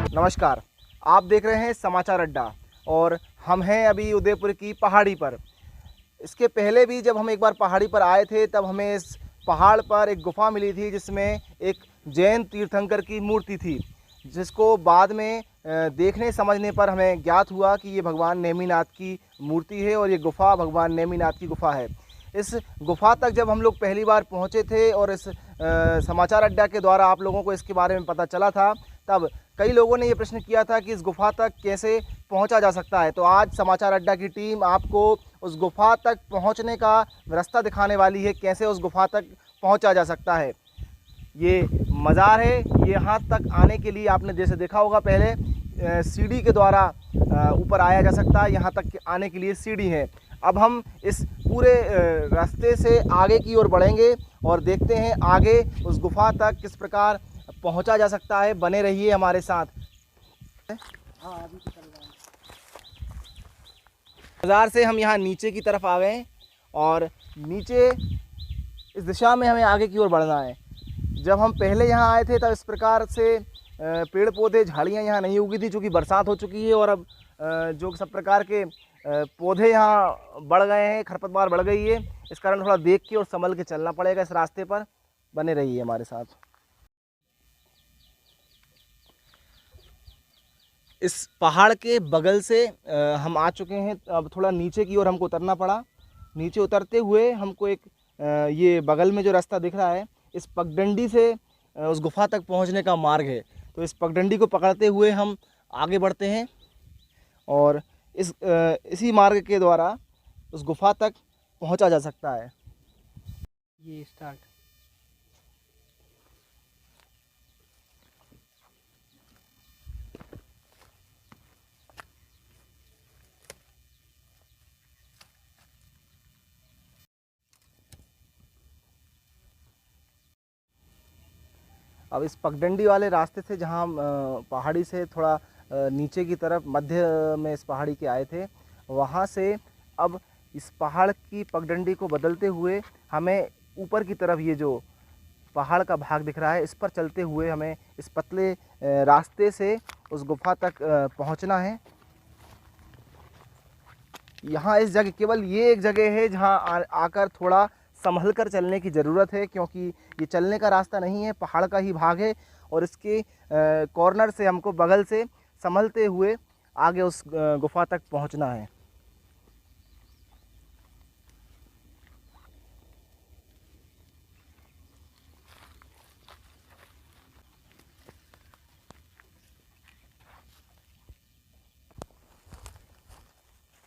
नमस्कार, आप देख रहे हैं समाचार अड्डा और हम हैं अभी उदयपुर की पहाड़ी पर। इसके पहले भी जब हम एक बार पहाड़ी पर आए थे तब हमें इस पहाड़ पर एक गुफ़ा मिली थी जिसमें एक जैन तीर्थंकर की मूर्ति थी, जिसको बाद में देखने समझने पर हमें ज्ञात हुआ कि ये भगवान नेमिनाथ की मूर्ति है और ये गुफ़ा भगवान नेमिनाथ की गुफ़ा है। इस गुफ़ा तक जब हम लोग पहली बार पहुँचे थे और इस समाचार अड्डा के द्वारा आप लोगों को इसके बारे में पता चला था, तब कई लोगों ने ये प्रश्न किया था कि इस गुफ़ा तक कैसे पहुंचा जा सकता है। तो आज समाचार अड्डा की टीम आपको उस गुफ़ा तक पहुंचने का रास्ता दिखाने वाली है, कैसे उस गुफ़ा तक पहुंचा जा सकता है। ये मज़ार है, ये यहाँ तक आने के लिए आपने जैसे देखा होगा पहले सीढ़ी के द्वारा ऊपर आया जा सकता है। यहाँ तक आने के लिए सीढ़ी है। अब हम इस पूरे रास्ते से आगे की ओर बढ़ेंगे और देखते हैं आगे उस गुफ़ा तक किस प्रकार पहुंचा जा सकता है। बने रहिए हमारे साथ। बाज़ार से हम यहाँ नीचे की तरफ आ गए और नीचे इस दिशा में हमें आगे की ओर बढ़ना है। जब हम पहले यहाँ आए थे तब इस प्रकार से पेड़ पौधे झाड़ियाँ यहाँ नहीं उगी थी, चूँकि बरसात हो चुकी है और अब जो सब प्रकार के पौधे यहाँ बढ़ गए हैं, खरपतवार बढ़ गई है। इस कारण थोड़ा देख के और संभल के चलना पड़ेगा इस रास्ते पर। बने रहिए हमारे साथ। इस पहाड़ के बगल से हम आ चुके हैं। अब थोड़ा नीचे की ओर हमको उतरना पड़ा। नीचे उतरते हुए हमको एक ये बगल में जो रास्ता दिख रहा है, इस पगडंडी से उस गुफ़ा तक पहुंचने का मार्ग है। तो इस पगडंडी को पकड़ते हुए हम आगे बढ़ते हैं और इसी मार्ग के द्वारा उस गुफ़ा तक पहुंचा जा सकता है। ये स्टार्ट। अब इस पगडंडी वाले रास्ते से जहाँ हम पहाड़ी से थोड़ा नीचे की तरफ मध्य में इस पहाड़ी के आए थे, वहाँ से अब इस पहाड़ की पगडंडी को बदलते हुए हमें ऊपर की तरफ ये जो पहाड़ का भाग दिख रहा है, इस पर चलते हुए हमें इस पतले रास्ते से उस गुफ़ा तक पहुँचना है। यहाँ इस जगह केवल ये एक जगह है जहाँ आकर थोड़ा संभल कर चलने की ज़रूरत है, क्योंकि ये चलने का रास्ता नहीं है, पहाड़ का ही भाग है और इसके कॉर्नर से हमको बगल से संभलते हुए आगे उस गुफ़ा तक पहुँचना है।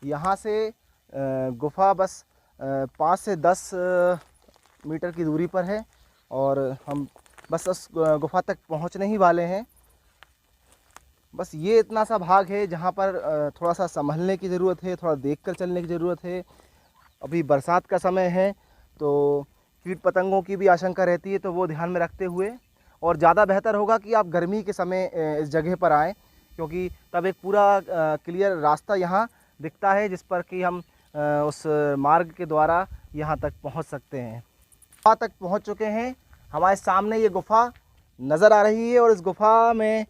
यहाँ से गुफ़ा बस 5 से 10 मीटर की दूरी पर है और हम बस उस गुफ़ा तक पहुँचने ही वाले हैं। बस ये इतना सा भाग है जहाँ पर थोड़ा सा संभलने की ज़रूरत है, थोड़ा देखकर चलने की ज़रूरत है। अभी बरसात का समय है तो कीट पतंगों की भी आशंका रहती है, तो वो ध्यान में रखते हुए और ज़्यादा बेहतर होगा कि आप गर्मी के समय इस जगह पर आएँ, क्योंकि तब एक पूरा क्लियर रास्ता यहाँ दिखता है जिस पर कि हम उस मार्ग के द्वारा यहाँ तक पहुँच सकते हैं। गुफ़ा तक पहुँच चुके हैं। हमारे सामने ये गुफ़ा नज़र आ रही है और इस गुफ़ा में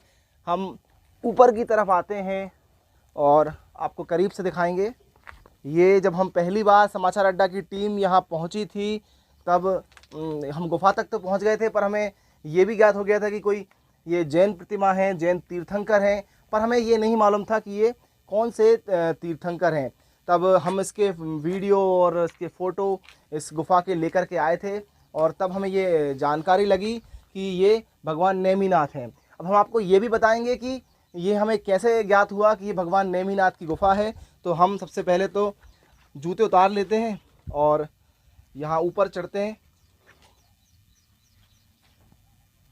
हम ऊपर की तरफ आते हैं और आपको करीब से दिखाएंगे। ये जब हम पहली बार समाचार अड्डा की टीम यहाँ पहुँची थी तब हम गुफ़ा तक तो पहुँच गए थे, पर हमें ये भी ज्ञात हो गया था कि कोई ये जैन प्रतिमा है, जैन तीर्थंकर हैं, पर हमें ये नहीं मालूम था कि ये कौन से तीर्थंकर हैं। तब हम इसके वीडियो और इसके फ़ोटो इस गुफ़ा के लेकर के आए थे और तब हमें ये जानकारी लगी कि ये भगवान नेमिनाथ हैं। अब हम आपको ये भी बताएंगे कि ये हमें कैसे ज्ञात हुआ कि ये भगवान नेमिनाथ की गुफ़ा है। तो हम सबसे पहले तो जूते उतार लेते हैं और यहाँ ऊपर चढ़ते हैं।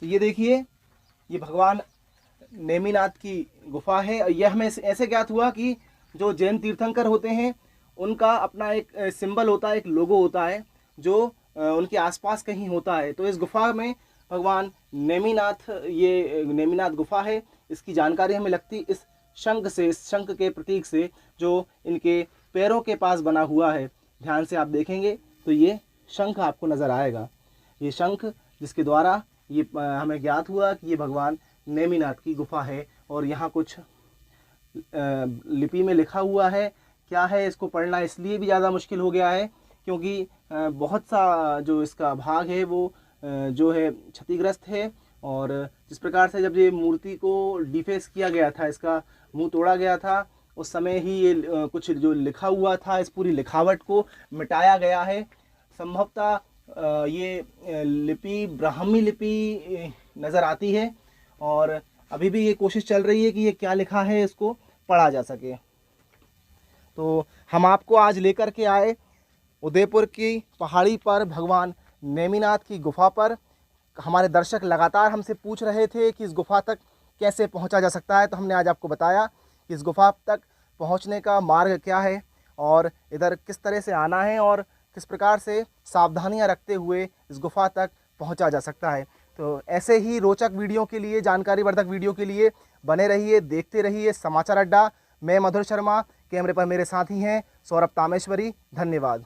तो ये देखिए, ये भगवान नेमिनाथ की गुफ़ा है। यह हमें ऐसे ज्ञात हुआ कि जो जैन तीर्थंकर होते हैं उनका अपना एक सिंबल होता है, एक लोगो होता है जो उनके आसपास कहीं होता है। तो इस गुफ़ा में भगवान नेमिनाथ, ये नेमिनाथ गुफ़ा है, इसकी जानकारी हमें लगती इस शंख से, इस शंख के प्रतीक से जो इनके पैरों के पास बना हुआ है। ध्यान से आप देखेंगे तो ये शंख आपको नज़र आएगा। ये शंख जिसके द्वारा ये हमें ज्ञात हुआ कि ये भगवान नेमिनाथ की गुफा है। और यहाँ कुछ लिपि में लिखा हुआ है, क्या है इसको पढ़ना इसलिए भी ज़्यादा मुश्किल हो गया है क्योंकि बहुत सा जो इसका भाग है वो जो है क्षतिग्रस्त है। और जिस प्रकार से जब ये मूर्ति को डिफेस किया गया था, इसका मुंह तोड़ा गया था, उस समय ही ये कुछ जो लिखा हुआ था इस पूरी लिखावट को मिटाया गया है। संभवतः ये लिपि ब्राह्मी लिपि नज़र आती है और अभी भी ये कोशिश चल रही है कि ये क्या लिखा है इसको पढ़ा जा सके। तो हम आपको आज लेकर के आए उदयपुर की पहाड़ी पर भगवान नेमिनाथ की गुफा पर। हमारे दर्शक लगातार हमसे पूछ रहे थे कि इस गुफा तक कैसे पहुंचा जा सकता है, तो हमने आज आपको बताया कि इस गुफा तक पहुंचने का मार्ग क्या है और इधर किस तरह से आना है और किस प्रकार से सावधानियां रखते हुए इस गुफा तक पहुंचा जा सकता है। तो ऐसे ही रोचक वीडियो के लिए, जानकारीवर्धक वीडियो के लिए बने रहिए, देखते रहिए समाचार अड्डा। मैं मधुर शर्मा, कैमरे पर मेरे साथी हैं सौरभ तामेश्वरी। धन्यवाद।